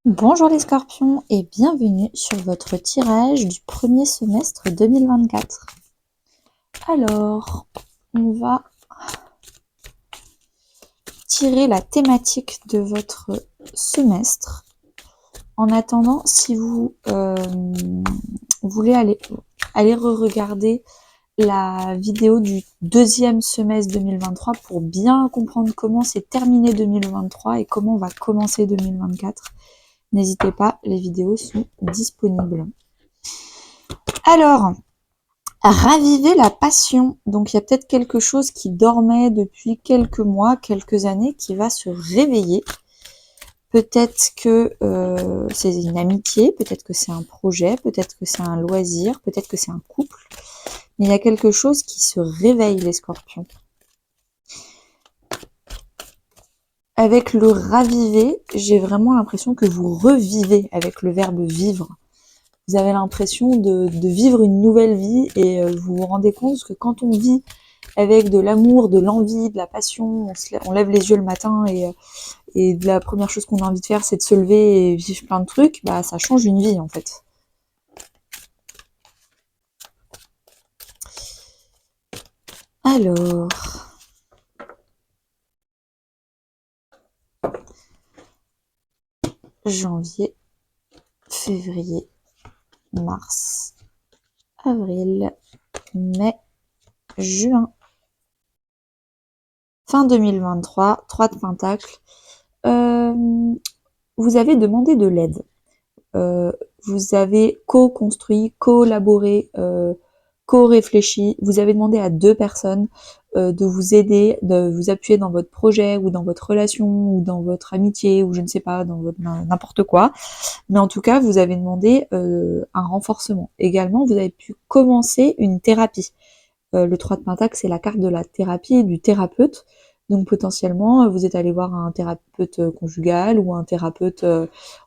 Bonjour les scorpions et bienvenue sur votre tirage du premier semestre 2024. Alors, on va tirer la thématique de votre semestre. En attendant, si vous voulez aller re-regarder la vidéo du deuxième semestre 2023 pour bien comprendre comment s'est terminé 2023 et comment on va commencer 2024, n'hésitez pas, les vidéos sont disponibles. Alors, raviver la passion. Donc, il y a peut-être quelque chose qui dormait depuis quelques mois, quelques années, qui va se réveiller. Peut-être que c'est une amitié, peut-être que c'est un projet, peut-être que c'est un loisir, peut-être que c'est un couple. Mais il y a quelque chose qui se réveille, les scorpions. Avec le raviver, j'ai vraiment l'impression que vous revivez avec le verbe vivre. Vous avez l'impression de vivre une nouvelle vie et vous vous rendez compte que quand on vit avec de l'amour, de l'envie, de la passion, on lève les yeux le matin et la première chose qu'on a envie de faire, c'est de se lever et vivre plein de trucs, bah ça change une vie en fait. Alors, janvier, février, mars, avril, mai, juin. Fin 2023, 3 de pentacles. Vous avez demandé de l'aide. Vous avez co-construit, collaboré, co-réfléchi. Vous avez demandé à 2 personnes de vous aider, de vous appuyer dans votre projet ou dans votre relation ou dans votre amitié ou je ne sais pas, dans votre n'importe quoi. Mais en tout cas, vous avez demandé un renforcement. Également, vous avez pu commencer une thérapie. Le 3 de Pentacle, c'est la carte de la thérapie et du thérapeute. Donc potentiellement, vous êtes allé voir un thérapeute conjugal ou un thérapeute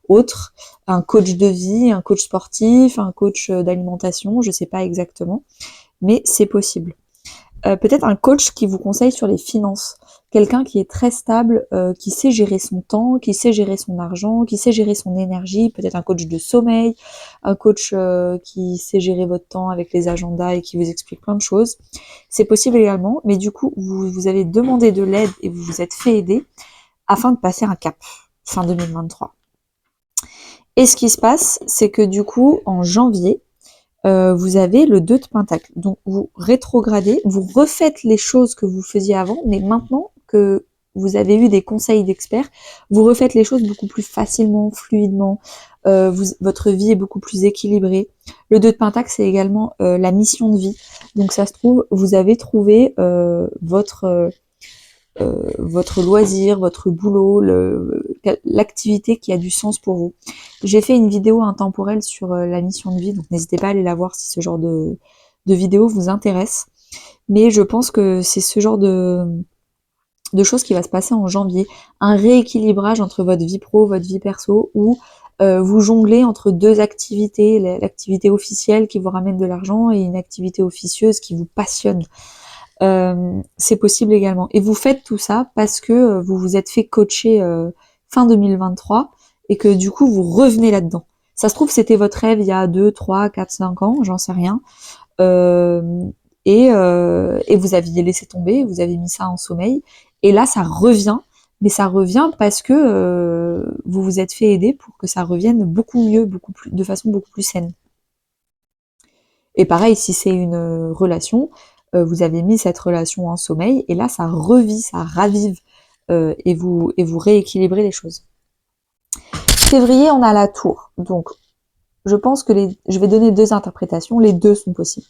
autre, un coach de vie, un coach sportif, un coach d'alimentation, je sais pas exactement, mais c'est possible. Peut-être un coach qui vous conseille sur les finances, quelqu'un qui est très stable, qui sait gérer son temps, qui sait gérer son argent, qui sait gérer son énergie, peut-être un coach de sommeil, un coach qui sait gérer votre temps avec les agendas et qui vous explique plein de choses. C'est possible également, mais du coup, vous avez demandé de l'aide et vous vous êtes fait aider afin de passer un cap, fin 2023. Et ce qui se passe, c'est que du coup, en janvier, vous avez le 2 de Pentacle. Donc vous rétrogradez, vous refaites les choses que vous faisiez avant, mais maintenant que vous avez eu des conseils d'experts, vous refaites les choses beaucoup plus facilement, fluidement, votre vie est beaucoup plus équilibrée. Le 2 de Pentacle, c'est également la mission de vie. Donc ça se trouve, vous avez trouvé votre loisir, votre boulot, l'activité qui a du sens pour vous. J'ai fait une vidéo intemporelle sur la mission de vie, donc n'hésitez pas à aller la voir si ce genre de vidéo vous intéresse. Mais je pense que c'est ce genre de choses qui va se passer en janvier. Un rééquilibrage entre votre vie pro, votre vie perso, où vous jonglez entre 2 activités, l'activité officielle qui vous ramène de l'argent et une activité officieuse qui vous passionne. C'est possible également. Et vous faites tout ça parce que vous vous êtes fait coacher fin 2023 et que du coup vous revenez là-dedans. Ça se trouve c'était votre rêve il y a 2, 3, 4, 5 ans, j'en sais rien. Et vous aviez laissé tomber, vous avez mis ça en sommeil. Et là ça revient, mais ça revient parce que vous vous êtes fait aider pour que ça revienne beaucoup mieux, beaucoup plus, de façon beaucoup plus saine. Et pareil, si c'est une relation, vous avez mis cette relation en sommeil, et là, ça revit, ça ravive, et vous rééquilibrez les choses. Février, on a la tour. Donc, je pense que je vais donner 2 interprétations, les 2 sont possibles.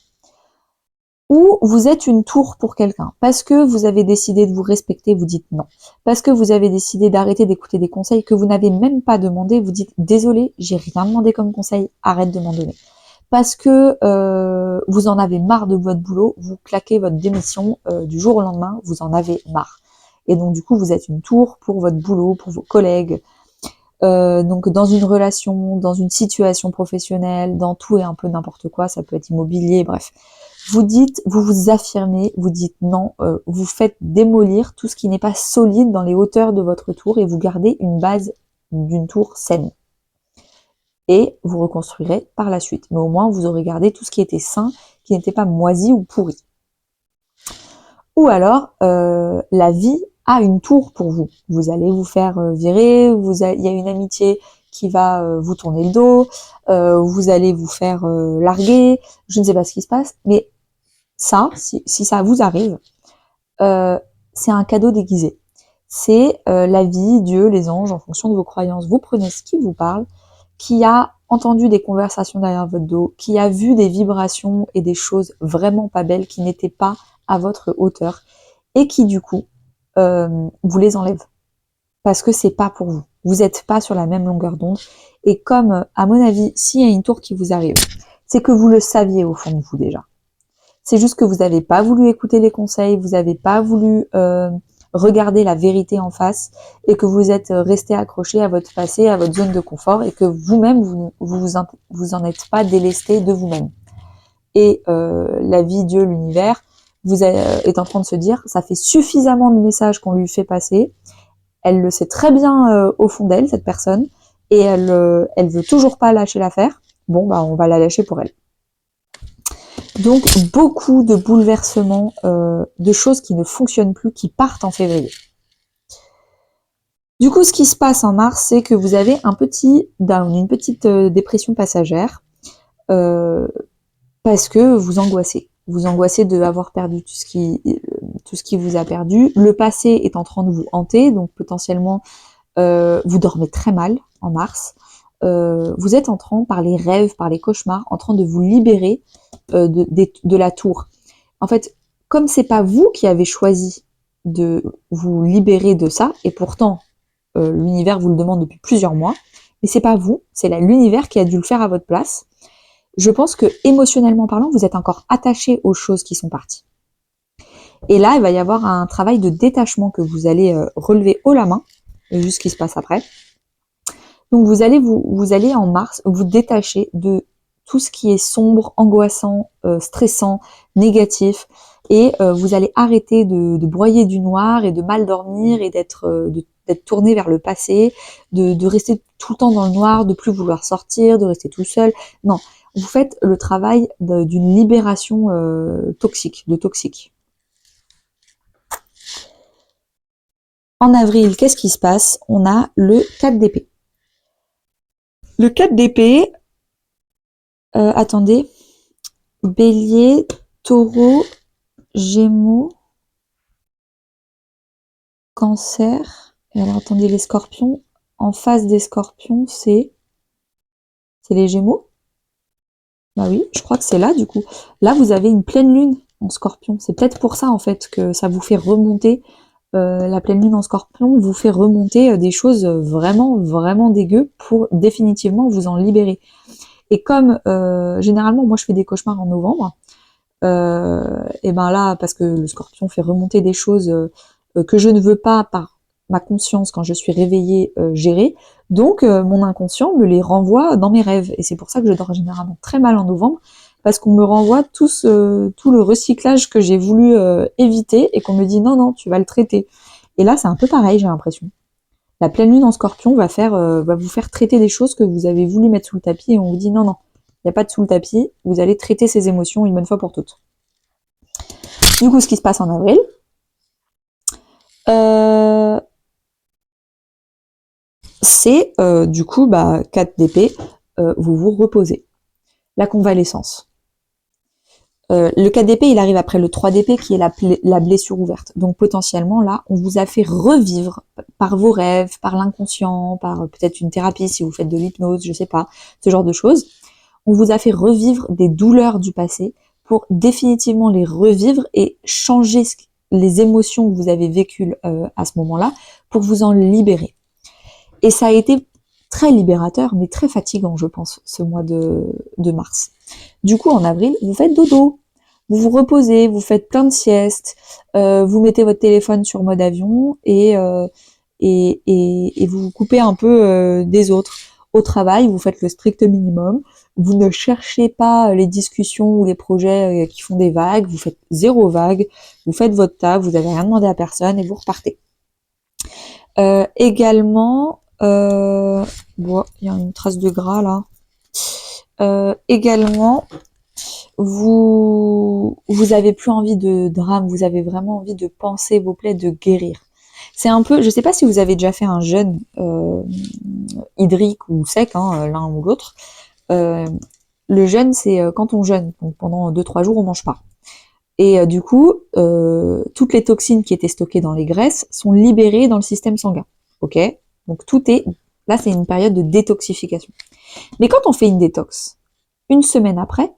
Ou vous êtes une tour pour quelqu'un, parce que vous avez décidé de vous respecter, vous dites non. Parce que vous avez décidé d'arrêter d'écouter des conseils que vous n'avez même pas demandé, vous dites désolé, j'ai rien demandé comme conseil, arrête de m'en donner. Parce que vous en avez marre de votre boulot, vous claquez votre démission du jour au lendemain, vous en avez marre. Et donc du coup, vous êtes une tour pour votre boulot, pour vos collègues. Donc dans une relation, dans une situation professionnelle, dans tout et un peu n'importe quoi, ça peut être immobilier, bref. Vous dites, vous vous affirmez, vous dites non, vous faites démolir tout ce qui n'est pas solide dans les hauteurs de votre tour et vous gardez une base d'une tour saine. et vous reconstruirez par la suite. Mais au moins, vous aurez gardé tout ce qui était sain, qui n'était pas moisi ou pourri. Ou alors, la vie a une tour pour vous. Vous allez vous faire virer, il y a une amitié qui va vous tourner le dos, vous allez vous faire larguer, je ne sais pas ce qui se passe, mais ça, si ça vous arrive, c'est un cadeau déguisé. C'est la vie, Dieu, les anges, en fonction de vos croyances. Vous prenez ce qui vous parle, qui a entendu des conversations derrière votre dos, qui a vu des vibrations et des choses vraiment pas belles qui n'étaient pas à votre hauteur et qui du coup vous les enlève parce que c'est pas pour vous. Vous n'êtes pas sur la même longueur d'onde et comme à mon avis, s'il y a une tour qui vous arrive, c'est que vous le saviez au fond de vous déjà. C'est juste que vous n'avez pas voulu écouter les conseils, vous n'avez pas voulu regarder la vérité en face et que vous êtes resté accroché à votre passé, à votre zone de confort et que vous-même, vous en êtes pas délesté de vous-même. Et la vie, Dieu, l'univers, est en train de se dire, ça fait suffisamment de messages qu'on lui fait passer, elle le sait très bien au fond d'elle, cette personne, et elle veut toujours pas lâcher l'affaire, bon bah on va la lâcher pour elle. Donc beaucoup de bouleversements, de choses qui ne fonctionnent plus, qui partent en février. Du coup, ce qui se passe en mars, c'est que vous avez un petit down, une petite dépression passagère, parce que vous angoissez. Vous angoissez de avoir perdu tout ce qui vous a perdu. Le passé est en train de vous hanter, donc potentiellement vous dormez très mal en mars. Vous êtes en train, par les rêves, par les cauchemars, en train de vous libérer de la tour. En fait, comme c'est pas vous qui avez choisi de vous libérer de ça, et pourtant l'univers vous le demande depuis plusieurs mois, mais c'est pas vous, c'est l'univers qui a dû le faire à votre place. Je pense que émotionnellement parlant, vous êtes encore attaché aux choses qui sont parties. Et là, il va y avoir un travail de détachement que vous allez relever haut la main, et juste ce qui se passe après. Donc vous allez en mars vous détacher de tout ce qui est sombre, angoissant, stressant, négatif, et vous allez arrêter de broyer du noir et de mal dormir et d'être tourné vers le passé, de rester tout le temps dans le noir, de plus vouloir sortir, de rester tout seul. Non, vous faites le travail d'une libération toxique. En avril, qu'est-ce qui se passe? On a le 4 d'épée. Le 4 d'épée, attendez, Bélier, Taureau, Gémeaux, Cancer. Et alors attendez, les Scorpions. En face des Scorpions, c'est les Gémeaux. Bah oui, je crois que c'est là du coup. Là, vous avez une pleine lune en Scorpion. C'est peut-être pour ça en fait que ça vous fait remonter. La pleine lune en Scorpion vous fait remonter des choses vraiment, vraiment dégueu pour définitivement vous en libérer. Et comme généralement, moi je fais des cauchemars en novembre, et ben là, parce que le Scorpion fait remonter des choses que je ne veux pas par ma conscience quand je suis réveillée gérer, donc mon inconscient me les renvoie dans mes rêves. Et c'est pour ça que je dors généralement très mal en novembre, parce qu'on me renvoie tout le recyclage que j'ai voulu éviter et qu'on me dit non, non, tu vas le traiter. Et là, c'est un peu pareil, j'ai l'impression. La pleine lune en Scorpion va vous faire traiter des choses que vous avez voulu mettre sous le tapis et on vous dit non, non, il n'y a pas de sous le tapis, vous allez traiter ces émotions une bonne fois pour toutes. Du coup, ce qui se passe en avril, c'est du coup 4 d'épée, vous vous reposez. La convalescence. Le 4 d'épée, il arrive après le 3 d'épée qui est la blessure ouverte. Donc potentiellement là, on vous a fait revivre par vos rêves, par l'inconscient, par peut-être une thérapie si vous faites de l'hypnose, je sais pas, ce genre de choses. On vous a fait revivre des douleurs du passé pour définitivement les revivre et changer les émotions que vous avez vécues à ce moment-là pour vous en libérer. Et ça a été très libérateur, mais très fatigant, je pense, ce mois de mars. Du coup, en avril, vous faites dodo, vous vous reposez, vous faites plein de siestes, vous mettez votre téléphone sur mode avion et vous vous coupez un peu des autres. Au travail, vous faites le strict minimum, vous ne cherchez pas les discussions ou les projets qui font des vagues, vous faites 0 vague, vous faites votre taf, vous n'avez rien demandé à personne et vous repartez. Également, bon, il y a une trace de gras là. Également, vous avez plus envie de drame, vous avez vraiment envie de panser vos plaies, de guérir. C'est un peu, je sais pas si vous avez déjà fait un jeûne hydrique ou sec, hein, l'un ou l'autre. Le jeûne, c'est quand on jeûne, donc pendant 2-3 jours, on mange pas. Et du coup, toutes les toxines qui étaient stockées dans les graisses sont libérées dans le système sanguin. Ok? Donc tout est, là c'est une période de détoxification. Mais quand on fait une détox, une semaine après,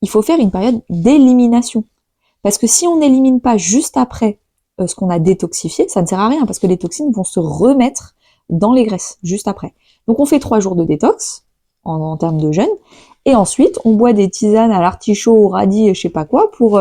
il faut faire une période d'élimination. Parce que si on n'élimine pas juste après ce qu'on a détoxifié, ça ne sert à rien parce que les toxines vont se remettre dans les graisses juste après. Donc on fait 3 jours de détox en termes de jeûne et ensuite on boit des tisanes à l'artichaut, au radis et je sais pas quoi pour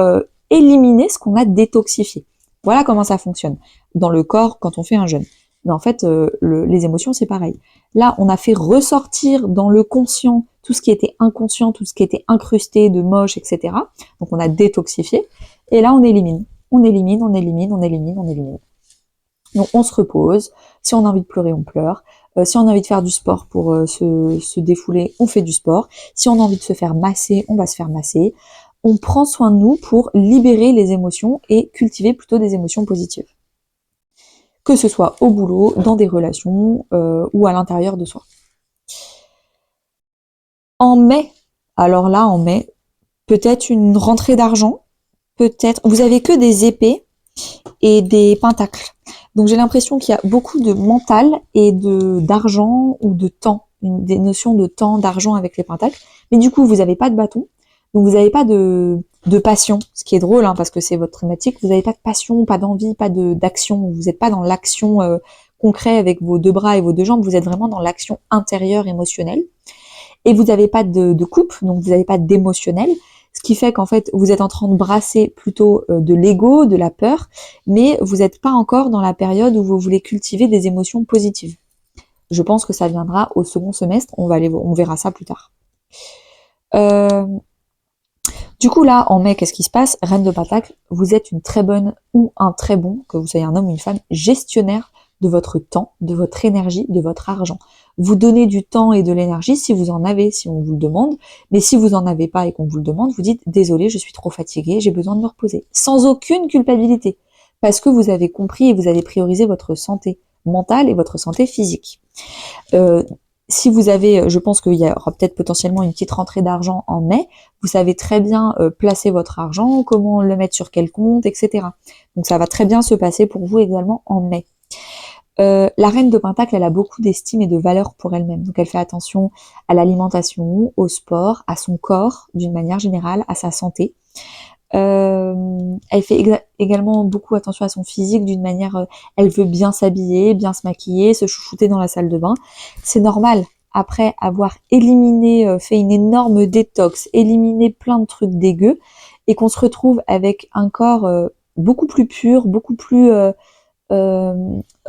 éliminer ce qu'on a détoxifié. Voilà comment ça fonctionne dans le corps quand on fait un jeûne. Mais en fait, les émotions c'est pareil. Là, on a fait ressortir dans le conscient tout ce qui était inconscient, tout ce qui était incrusté de moche, etc. Donc on a détoxifié. Et là, on élimine. On élimine, on élimine, on élimine, on élimine. Donc on se repose. Si on a envie de pleurer, on pleure. Si on a envie de faire du sport pour se défouler, on fait du sport. Si on a envie de se faire masser, on va se faire masser. On prend soin de nous pour libérer les émotions et cultiver plutôt des émotions positives. Que ce soit au boulot, dans des relations ou à l'intérieur de soi. En mai, alors là, en mai, peut-être une rentrée d'argent, peut-être, vous avez que des épées et des pentacles. Donc j'ai l'impression qu'il y a beaucoup de mental et d'argent ou de temps, des notions de temps, d'argent avec les pentacles. Mais du coup, vous n'avez pas de bâton, donc vous n'avez pas de passion, ce qui est drôle, hein, parce que c'est votre thématique. Vous n'avez pas de passion, pas d'envie, pas d'action. Vous n'êtes pas dans l'action concrète avec vos 2 bras et vos 2 jambes. Vous êtes vraiment dans l'action intérieure émotionnelle. Et vous n'avez pas de coupe, donc vous n'avez pas d'émotionnel, ce qui fait qu'en fait vous êtes en train de brasser plutôt de l'ego, de la peur, mais vous n'êtes pas encore dans la période où vous voulez cultiver des émotions positives. Je pense que ça viendra au second semestre, on verra ça plus tard. Du coup là, en mai, qu'est-ce qui se passe? Reine de Pentacle, vous êtes une très bonne ou un très bon, que vous soyez un homme ou une femme, gestionnaire de votre temps, de votre énergie, de votre argent. Vous donnez du temps et de l'énergie si vous en avez, si on vous le demande, mais si vous en avez pas et qu'on vous le demande, vous dites désolé, je suis trop fatiguée, j'ai besoin de me reposer, sans aucune culpabilité, parce que vous avez compris et vous avez priorisé votre santé mentale et votre santé physique. Si vous avez, je pense qu'il y aura peut-être potentiellement une petite rentrée d'argent en mai, vous savez très bien placer votre argent, comment le mettre sur quel compte, etc. Donc ça va très bien se passer pour vous également en mai. La reine de Pentacle, elle a beaucoup d'estime et de valeur pour elle-même. Donc elle fait attention à l'alimentation, au sport, à son corps d'une manière générale, à sa santé. Elle fait également beaucoup attention à son physique d'une manière, elle veut bien s'habiller, bien se maquiller, se chouchouter dans la salle de bain. C'est normal. Après avoir éliminé, fait une énorme détox, éliminé plein de trucs dégueux, et qu'on se retrouve avec un corps beaucoup plus pur, beaucoup plus euh,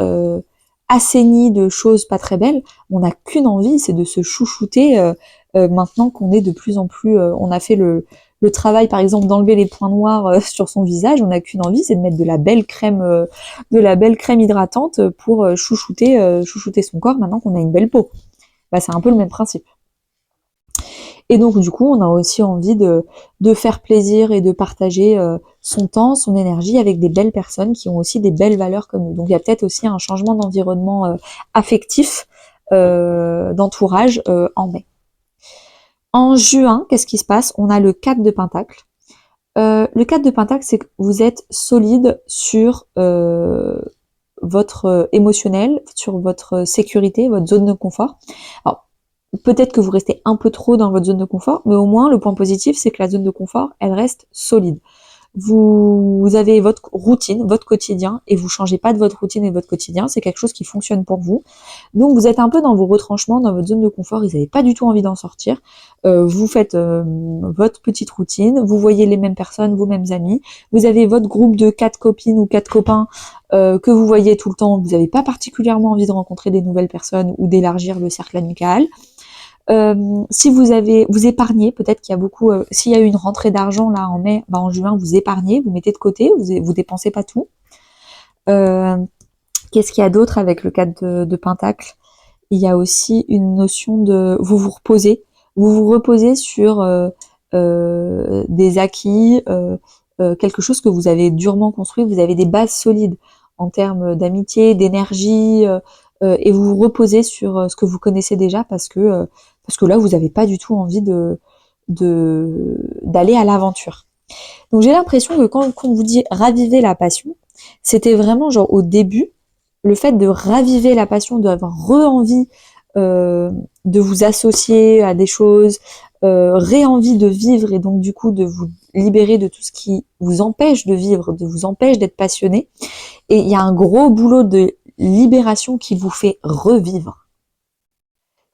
euh, assaini de choses pas très belles, on n'a qu'une envie, c'est de se chouchouter maintenant qu'on est de plus en plus, on a fait le travail par exemple d'enlever les points noirs sur son visage, on n'a qu'une envie, c'est de mettre de la belle crème hydratante pour chouchouter son corps maintenant qu'on a une belle peau. Bah, c'est un peu le même principe. Et donc du coup, on a aussi envie de faire plaisir et de partager son temps, son énergie avec des belles personnes qui ont aussi des belles valeurs comme nous. Donc il y a peut-être aussi un changement d'environnement affectif, d'entourage en mai. En juin, qu'est-ce qui se passe? On a le 4 de Pentacle. Le 4 de Pentacle, c'est que vous êtes solide sur votre émotionnel, sur votre sécurité, votre zone de confort. Alors, peut-être que vous restez un peu trop dans votre zone de confort, mais au moins le point positif, c'est que la zone de confort, elle reste solide. Vous avez votre routine, votre quotidien, et vous changez pas de votre routine et de votre quotidien, c'est quelque chose qui fonctionne pour vous. Donc vous êtes un peu dans vos retranchements, dans votre zone de confort, vous n'avez pas du tout envie d'en sortir. Vous faites votre petite routine, vous voyez les mêmes personnes, vos mêmes amis, vous avez votre groupe de 4 copines ou 4 copains que vous voyez tout le temps, vous n'avez pas particulièrement envie de rencontrer des nouvelles personnes ou d'élargir le cercle amical. Si vous épargnez, peut-être qu'il y a beaucoup, s'il y a eu une rentrée d'argent là en mai, en juin, vous épargnez, vous mettez de côté, vous dépensez pas tout. Qu'est-ce qu'il y a d'autre avec le 4 de Pentacle? Il y a aussi une notion de vous reposez, vous vous reposez sur des acquis, quelque chose que vous avez durement construit, vous avez des bases solides en termes d'amitié, d'énergie, et vous vous reposez sur ce que vous connaissez déjà parce que là vous n'avez pas du tout envie d'aller à l'aventure. Donc j'ai l'impression que quand on vous dit raviver la passion, c'était vraiment genre au début, le fait de raviver la passion, d'avoir re-envie de vous associer à des choses, ré-envie de vivre et donc du coup de vous libérer de tout ce qui vous empêche de vivre, de vous empêche d'être passionné. Et il y a un gros boulot de libération qui vous fait revivre.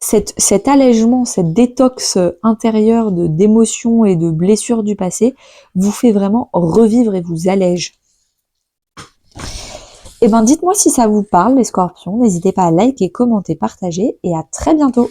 Cet allègement, cette détox intérieure d'émotions et de blessures du passé vous fait vraiment revivre et vous allège. Et ben dites-moi si ça vous parle les scorpions, n'hésitez pas à liker, commenter, partager et à très bientôt.